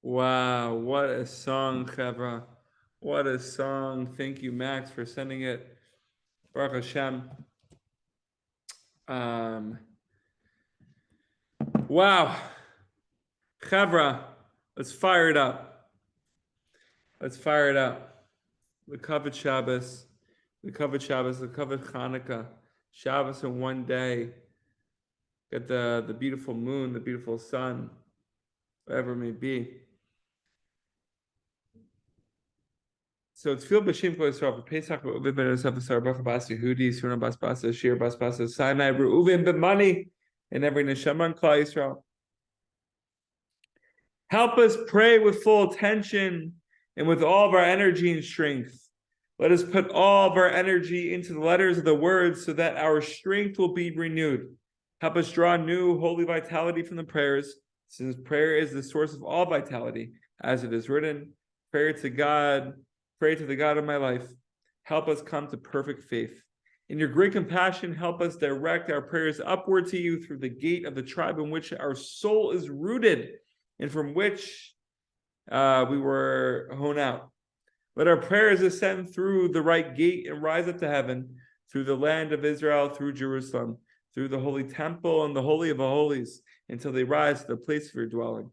Wow, what a song, Chevra. What a song. Thank you, Max, for sending it. Baruch Hashem. Wow. Chevra, let's fire it up. Let's fire it up. The covered Shabbos, the covered Hanukkah, Shabbos in one day. Get the beautiful moon, the beautiful sun, whatever it may be. So it's filled with Shem Yisrael for Pesach, Reuven ben Yosef, Sarah Baruch Bas Yehudi, Surah Bas Basa, Shir Bas Basa, Sinai, Reuven ben Mani, and every Neshama and Klal Yisrael. Help us pray with full attention and with all of our energy and strength. Let us put all of our energy into the letters of the words so that our strength will be renewed. Help us draw new holy vitality from the prayers, since prayer is the source of all vitality, as it is written, pray to the God of my life. Help us come to perfect faith. In your great compassion, help us direct our prayers upward to you through the gate of the tribe in which our soul is rooted and from which we were hewn out. Let our prayers ascend through the right gate and rise up to heaven, through the land of Israel, through Jerusalem, through the holy temple and the holy of holies, until they rise to the place of your dwelling.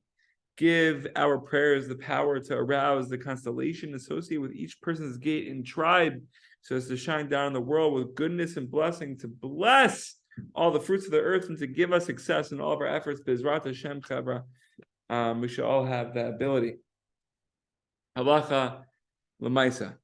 Give our prayers the power to arouse the constellation associated with each person's gate and tribe, so as to shine down in the world with goodness and blessing, to bless all the fruits of the earth and to give us success in all of our efforts. Bezrat Hashem Chavra. We should all have that ability. Halacha L'maisa.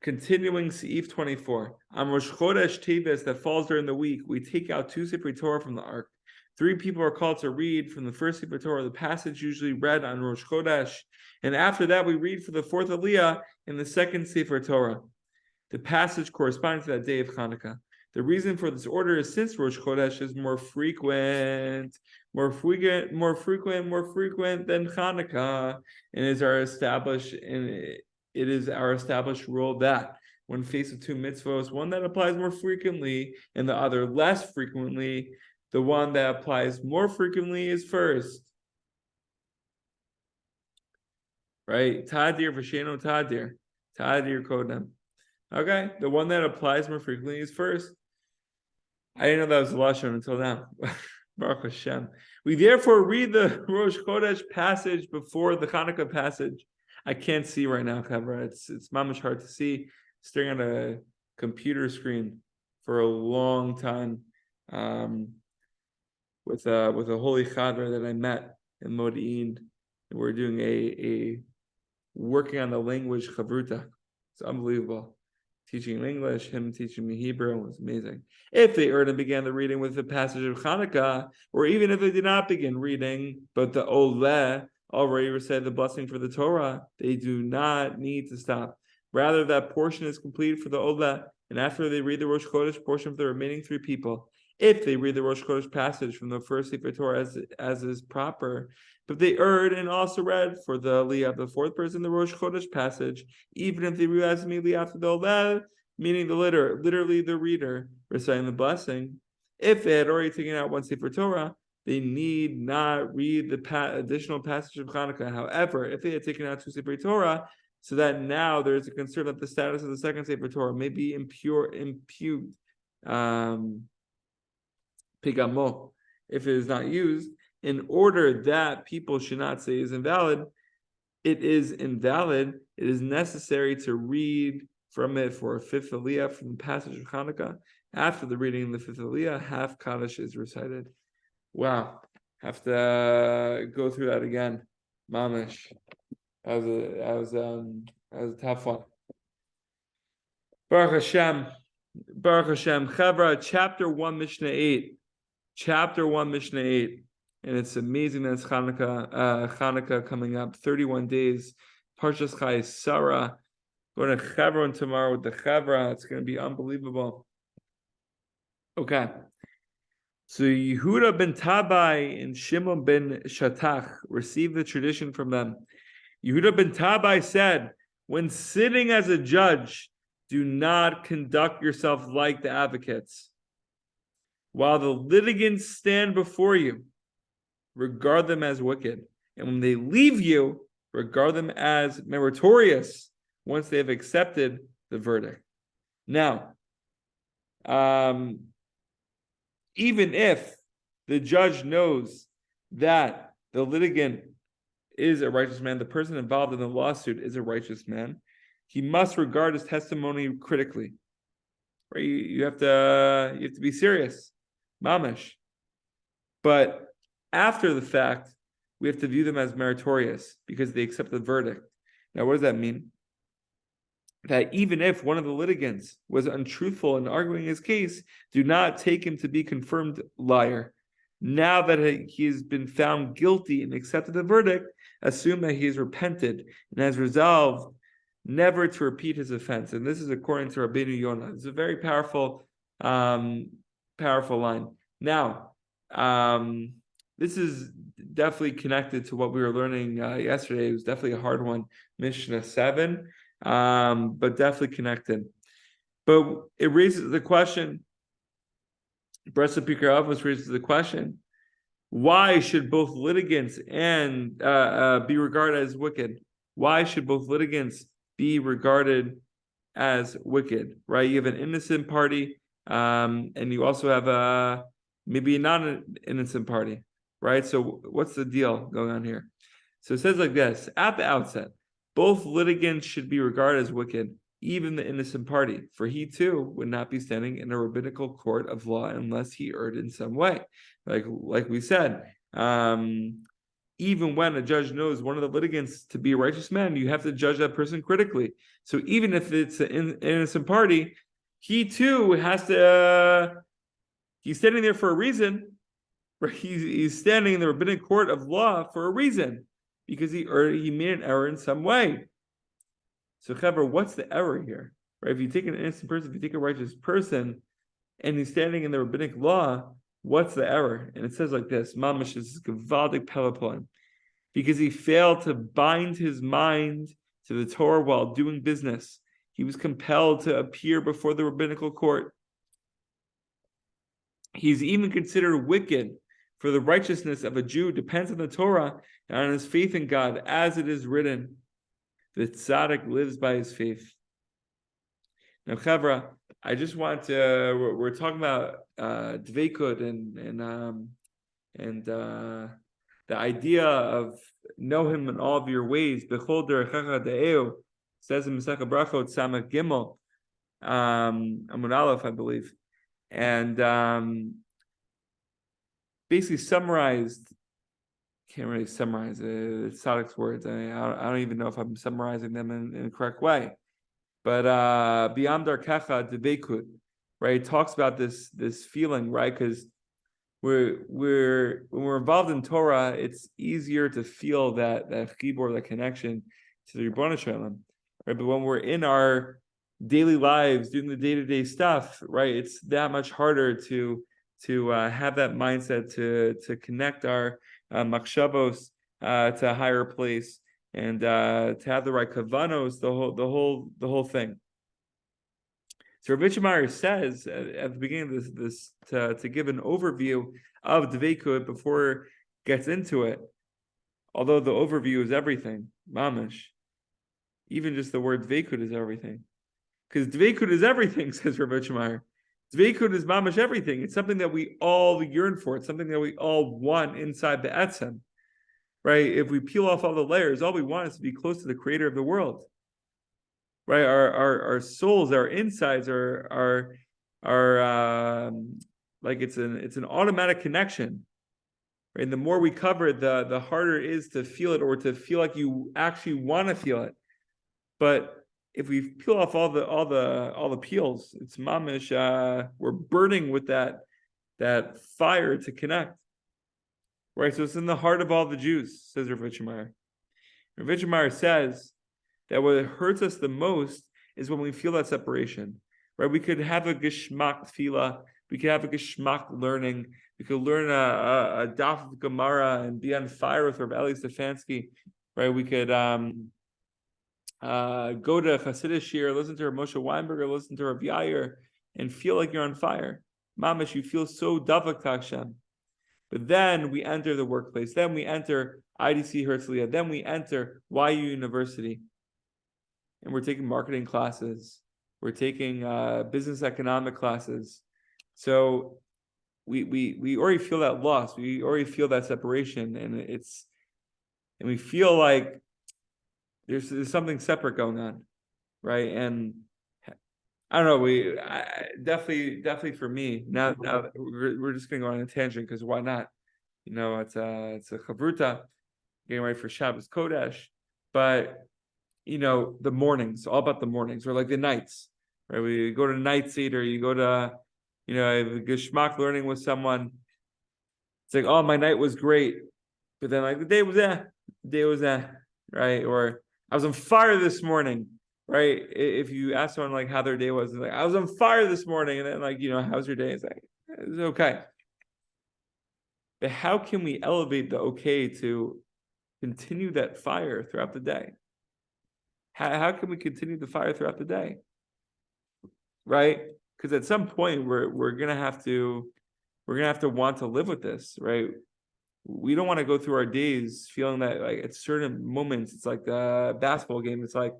Continuing Seif 24. On Rosh Chodesh Teves that falls during the week, we take out 2 Sefer Torah from the ark. 3 people are called to read from the first Sefer Torah, the passage usually read on Rosh Chodesh, and after that we read for the 4th Aliyah in the 2nd Sefer Torah. The passage corresponds to that day of Hanukkah. The reason for this order is since Rosh Chodesh is more frequent than Hanukkah, and it is our established rule that when faced with 2 mitzvos, one that applies more frequently and the other less frequently, the one that applies more frequently is first. Right? Tadir v'sheno tadir. Tadir kodem. Okay? The one that applies more frequently is first. I didn't know that was the Lashon until now. Baruch Hashem. We therefore read the Rosh Chodesh passage before the Hanukkah passage. I can't see right now, Kavra. It's mamish hard to see. Staring at a computer screen for a long time. With a holy chadra that I met in Modi'in. We're doing a working on the language chavruta. It's unbelievable. Teaching English, him teaching me Hebrew was amazing. If they already began the reading with the passage of Hanukkah, or even if they did not begin reading, but the Oleh already recited the blessing for the Torah, they do not need to stop. Rather, that portion is complete for the Oleh, and after they read the Rosh Chodesh portion for the remaining 3 people, if they read the Rosh Chodesh passage from the first Sefer Torah as is proper, but they erred and also read for the Aliyah of the 4th person the Rosh Chodesh passage, even if they realized immediately after the Oleh, meaning the literally the reader reciting the blessing, If they had already taken out one Sefer Torah, they need not read the additional passage of Hanukkah. However, if they had taken out two Sefer Torah, so that now there's a concern that the status of the second Sefer Torah may be impugned, pigamo, if it is not used, in order that people should not say is invalid, it is invalid. It is necessary to read from it for a fifth aliyah from the passage of Hanukkah. After the reading of the fifth aliyah, half Kaddish is recited. Wow, have to go through that again. Mamish, that was a tough one. Baruch Hashem, Chavra, chapter 1, Mishnah 8. Chapter 1, Mishnah 8. And it's amazing that it's Hanukkah coming up, 31 days. Parshas Chai Sarah. Going to Chevron tomorrow with the Chavra. It's going to be unbelievable. Okay. So Yehuda ben Tabai and Shimon ben Shatach received the tradition from them. Yehuda ben Tabai said, when sitting as a judge, do not conduct yourself like the advocates. While the litigants stand before you, regard them as wicked. And when they leave you, regard them as meritorious once they have accepted the verdict. Now, even if the judge knows that the litigant is a righteous man, the person involved in the lawsuit is a righteous man, he must regard his testimony critically. Right? You have to be serious, mamish. But after the fact, we have to view them as meritorious because they accept the verdict. Now, what does that mean? That even if one of the litigants was untruthful in arguing his case, do not take him to be confirmed liar. Now that he has been found guilty and accepted the verdict, assume that he has repented and has resolved never to repeat his offense. And this is according to Rabbeinu Yonah. It's a very powerful line. Now, this is definitely connected to what we were learning yesterday. It was definitely a hard one, Mishna 7, but definitely connected. But it raises the question, Bresa Pirkei Avos raises the question, why should both litigants and be regarded as wicked? Why should both litigants be regarded as wicked, right? You have an innocent party, and you also have maybe not an innocent party, right? So what's the deal going on here? So it says like this, at the outset, both litigants should be regarded as wicked, even the innocent party, for he too would not be standing in a rabbinical court of law unless he erred in some way. Like we said, even when a judge knows one of the litigants to be a righteous man, you have to judge that person critically. So even if it's an innocent party, he too has to, he's standing there for a reason, right? He's standing in the rabbinic court of law for a reason, because he made an error in some way. So, Chaver, what's the error here? Right? If you take an innocent person, if you take a righteous person, and he's standing in the rabbinic law, what's the error? And it says like this: Mamash is Gavaldik Pelopon, because he failed to bind his mind to the Torah while doing business. He was compelled to appear before the rabbinical court. He's even considered wicked, for the righteousness of a Jew depends on the Torah and on his faith in God, as it is written, the tzaddik lives by his faith. Now, Chavra, I just want to, we're talking about dveikut and the idea of know him in all of your ways. Bechol derechecha de'eu, says in Masechah Brachot, Samach Gimel, Amud Aleph, I believe. And basically summarized, can't really summarize it's Saddic's words. I don't even know if I'm summarizing them in the correct way. But B'yam darkecha dveikut, right? It talks about this feeling, right? Because when we're involved in Torah, it's easier to feel that chibur, that connection to the Ribono Shel Olam, right? But when we're in our daily lives, doing the day-to-day stuff, right? It's that much harder to have that mindset to connect our machshavos to a higher place, and to have the right kavanos, the whole thing. So Rabbi Meir says at the beginning of this to give an overview of Dveikud before it gets into it. Although the overview is everything, mamish. Even just the word Dveikud is everything. Because Dveikud is everything, says Rabbi Meir. Dveikud is mamash everything. It's something that we all yearn for. It's something that we all want inside the etzem, right? If we peel off all the layers, all we want is to be close to the creator of the world, right? Our souls, our insides are like it's an automatic connection, right? And the more we cover it, the harder it is to feel it or to feel like you actually want to feel it. But if we peel off all the peels, it's mamish. We're burning with that fire to connect, right? So it's in the heart of all the Jews, says Rav Meir. Rav Meir says that what hurts us the most is when we feel that separation, right? We could have a geshmak tefillah, we could have a geshmak learning, we could learn a daf of Gemara and be on fire with Rav Eli Stefansky, right? We could go to Hasidic Shir, listen to Moshe Weinberger, listen to Rabbi Yair, and feel like you're on fire. Mamish, you feel so davak to Hashem. But then we enter the workplace. Then we enter IDC Herzliya. Then we enter YU University. And we're taking marketing classes. We're taking business economic classes. So we already feel that loss. We already feel that separation. And we feel like there's something separate going on, right? And I don't know. Definitely for me now we're just going to go on a tangent because why not? You know, it's a chavruta, getting ready for Shabbos Kodesh, but you know the mornings, all about the mornings or like the nights, right? We go to night seder, you go to, you know, geshmak learning with someone. It's like, oh, my night was great, but then like the day was right? Or I was on fire this morning, right? If you ask someone like how their day was, it's like, I was on fire this morning. And then like, you know, how's your day? It's like, it's okay. But how can we elevate the okay to continue that fire throughout the day? How can we continue the fire throughout the day? Right? Because at some point we're gonna have to want to live with this, right? We don't want to go through our days feeling that like at certain moments it's like the basketball game. It's like,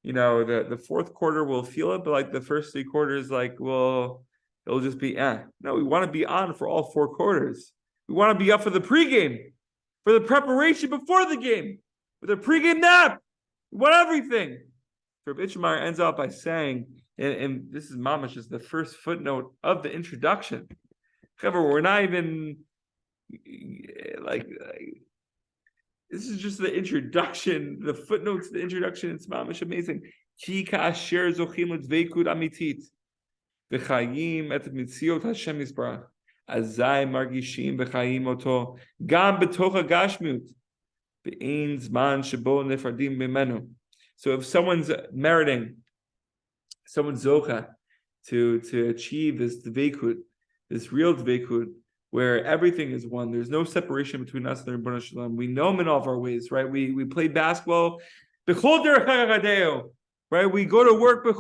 you know, the fourth quarter we'll feel it, but like the first 3 quarters, like, well, it'll just be No, we want to be on for all 4 quarters. We want to be up for the pregame, for the preparation before the game, with a pregame nap. We want everything. So Rabbi Meir ends up by saying, and this is mamash, just the first footnote of the introduction. However, we're not even like this is just the introduction, the footnotes to the introduction. It's mamish amazing. Ki ka'asher zochim l'dveikud amitit v'chayim et mitziot Hashem yisbarach azay margishim v'chayim oto gam betoch hagashmiut ve'ein zman shebo nefardim b'menu. So if someone's meriting, someone's zocha to achieve this dveikud, this real dveikud, where everything is one. There's no separation between us and the Rebbeinu Shalom. We know him in all of our ways, right? We play basketball, right? We go to work, the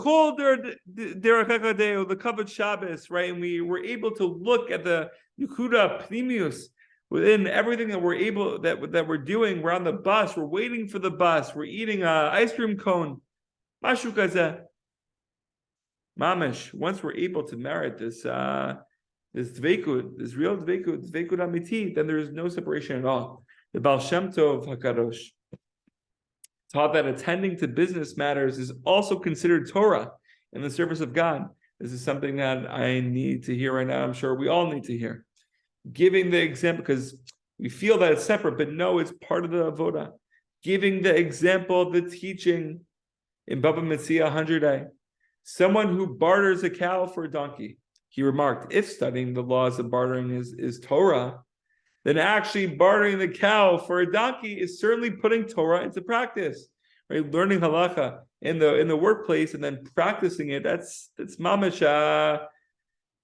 Kavod Shabbos, right? And we were able to look at the Nekuda Pnimius within everything that we're able that we're doing. We're on the bus, we're waiting for the bus, we're eating an ice cream cone. Mashu kazeh. Mamish, once we're able to merit this this dveikud, this real dveikud amiti, then there is no separation at all. The Baal Shem Tov HaKadosh taught that attending to business matters is also considered Torah in the service of God. This is something that I need to hear right now. I'm sure we all need to hear. Giving the example, because we feel that it's separate, but no, it's part of the avodah. Giving the example, the teaching in Baba Metzia 100a. Someone who barters a cow for a donkey. He remarked, if studying the laws of bartering is Torah, then actually bartering the cow for a donkey is certainly putting Torah into practice. Right? Learning halacha in the workplace and then practicing it, that's mamash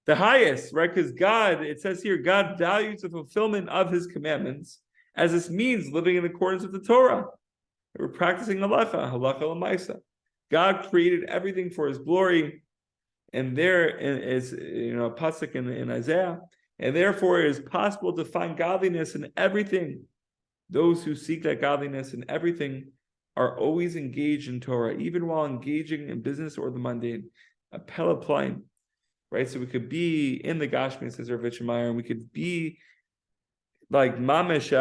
the highest, right? Because God, it says here, God values the fulfillment of his commandments, as this means living in accordance with the Torah. We're practicing halacha l'maisa. God created everything for his glory. and there is a pasuk in Isaiah, and therefore it is possible to find godliness in everything. Those who seek that godliness in everything are always engaged in Torah, even while engaging in business or the mundane. A pelapline, right? So we could be in the Gashmi, says Rav Meyer, and we could be like mamish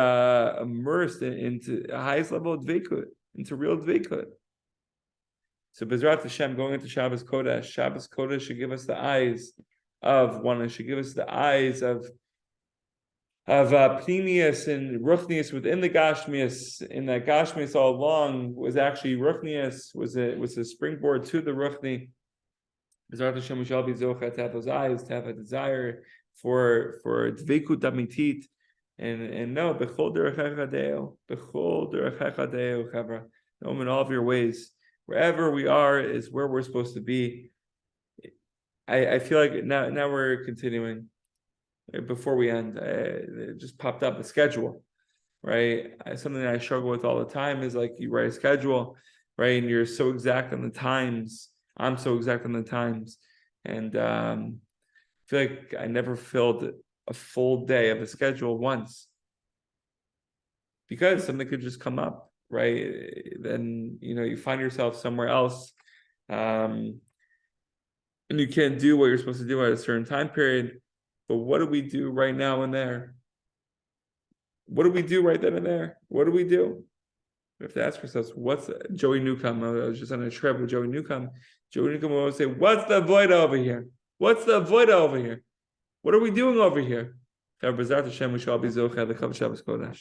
immersed into the highest level of dveikut, into real dveikut. So Bezrat Hashem, going into Shabbos Kodesh should give us the eyes of one, and should give us the eyes of Pnimius and Ruchnius within the Gashmius. In that Gashmius all along was actually Ruchnius, was a springboard to the Ruchni. Bezrat Hashem, we shall be zocha to have those eyes, to have a desire for dveikut amitit, and no, bechol derechecha deo, chavra. Know in all of your ways. Wherever we are is where we're supposed to be. I feel like now we're continuing. Before we end, it just popped up, a schedule, right? Something that I struggle with all the time is like you write a schedule, right? And you're so exact on the times. I'm so exact on the times. And I feel like I never filled a full day of a schedule once because something could just come up, right? Then, you find yourself somewhere else. And you can't do what you're supposed to do at a certain time period. But what do we do right now and there? What do we do right then and there? What do we do? We have to ask ourselves, what's Joey Newcomb? I was just on a trip with Joey Newcomb. Joey Newcomb will always say, what's the avoid over here? What's the avoid over here? What are we doing over here? We shall be zocheh the Shabbos Kodesh.